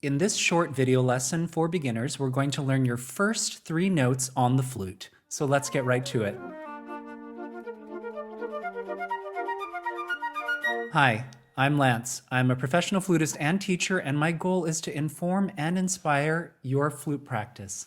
In this short video lesson for beginners, we're going to learn your first 3 notes on the flute. So let's get right to it. Hi, I'm Lance. I'm a professional flutist and teacher, and my goal is to inform and inspire your flute practice.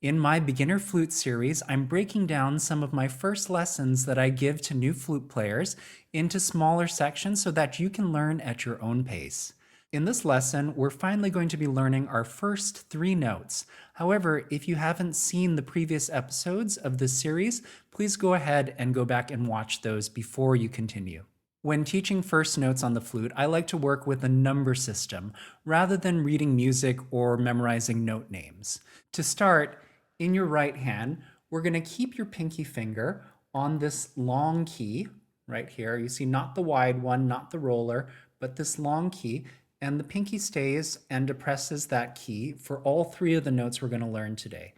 In my Beginner Flute series, I'm breaking down some of my first lessons that I give to new flute players into smaller sections so that you can learn at your own pace. In this lesson, we're finally going to be learning our first 3 notes. However, if you haven't seen the previous episodes of this series, please go ahead and go back and watch those before you continue. When teaching first notes on the flute, I like to work with a number system rather than reading music or memorizing note names. To start, in your right hand, we're going to keep your pinky finger on this long key right here. You see, not the wide one, not the roller, but this long key. And the pinky stays and depresses that key for all 3 of the notes we're going to learn today.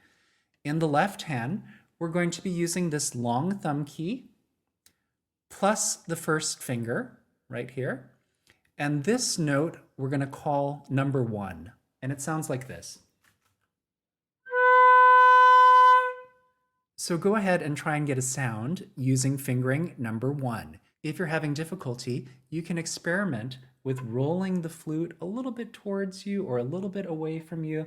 In the left hand, we're going to be using this long thumb key plus the first finger right here. And this note we're going to call number 1. And it sounds like this. So go ahead and try and get a sound using fingering number 1. If you're having difficulty, you can experiment with rolling the flute a little bit towards you or a little bit away from you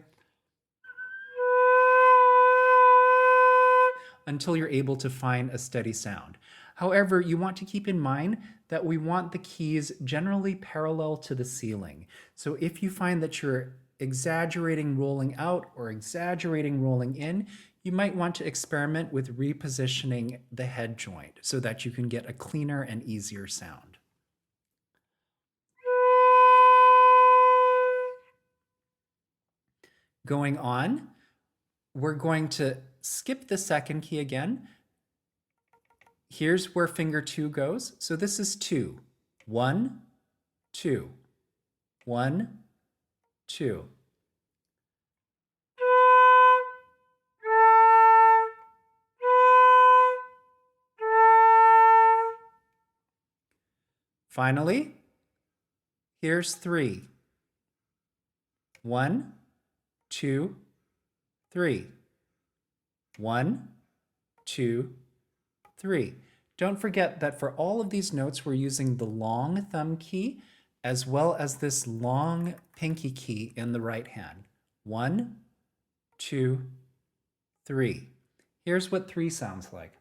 until you're able to find a steady sound. However, you want to keep in mind that we want the keys generally parallel to the ceiling. So if you find that you're exaggerating rolling out or exaggerating rolling in, you might want to experiment with repositioning the head joint so that you can get a cleaner and easier sound. Going on, we're going to skip the second key again. Here's where finger 2 goes. So this is 2. 1, 2. 1, 2. Finally, here's 3. 1, 2, 3. 1, 2, 3. Don't forget that for all of these notes, we're using the long thumb key as well as this long pinky key in the right hand. 1, 2, 3. Here's what 3 sounds like.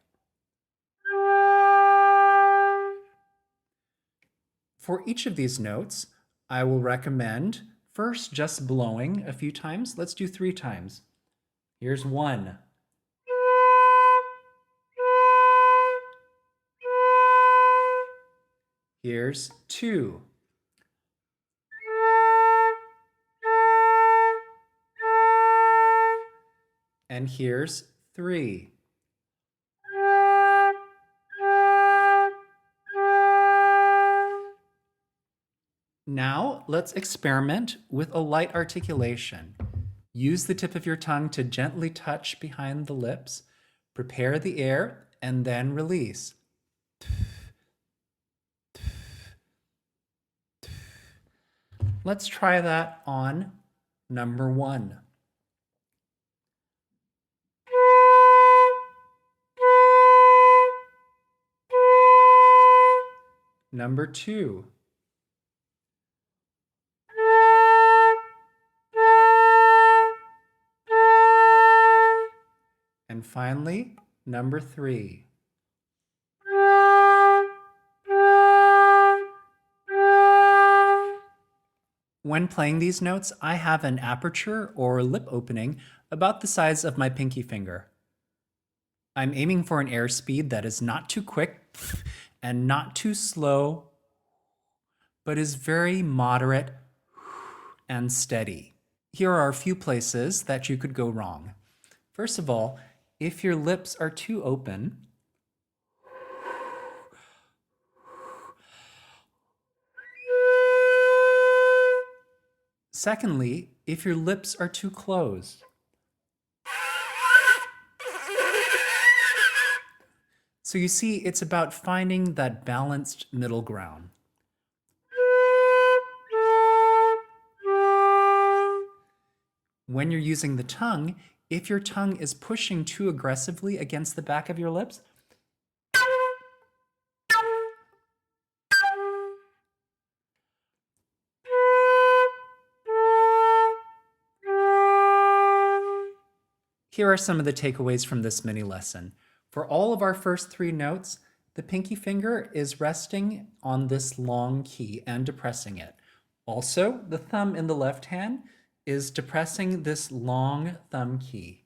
For each of these notes, I will recommend first just blowing a few times. Let's do 3 times. Here's 1. Here's 2. And here's 3. Now, let's experiment with a light articulation. Use the tip of your tongue to gently touch behind the lips, prepare the air, and then release. Let's try that on number 1. Number 2. And finally, number 3. When playing these notes, I have an aperture or lip opening about the size of my pinky finger. I'm aiming for an airspeed that is not too quick and not too slow, but is very moderate and steady. Here are a few places that you could go wrong. First of all, if your lips are too open, secondly, if your lips are too closed. So you see, it's about finding that balanced middle ground. When you're using the tongue, if your tongue is pushing too aggressively against the back of your lips, here are some of the takeaways from this mini lesson. For all of our first 3 notes, the pinky finger is resting on this long key and depressing it. Also, the thumb in the left hand is depressing this long thumb key.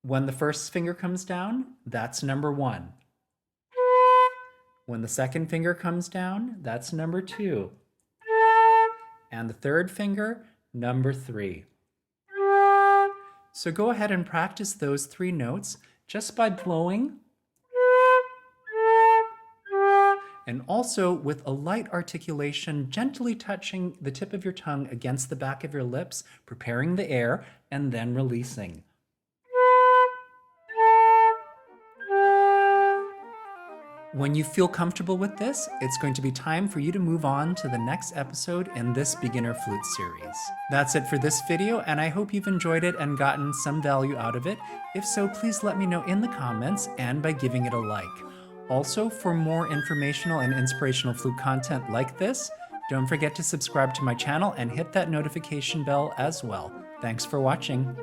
When the first finger comes down, that's number 1. When the second finger comes down, that's number 2. And the third finger, number 3. So go ahead and practice those 3 notes just by blowing and also with a light articulation, gently touching the tip of your tongue against the back of your lips, preparing the air, and then releasing. When you feel comfortable with this, it's going to be time for you to move on to the next episode in this beginner flute series. That's it for this video, and I hope you've enjoyed it and gotten some value out of it. If so, please let me know in the comments and by giving it a like. Also, for more informational and inspirational flute content like this, don't forget to subscribe to my channel and hit that notification bell as well. Thanks for watching.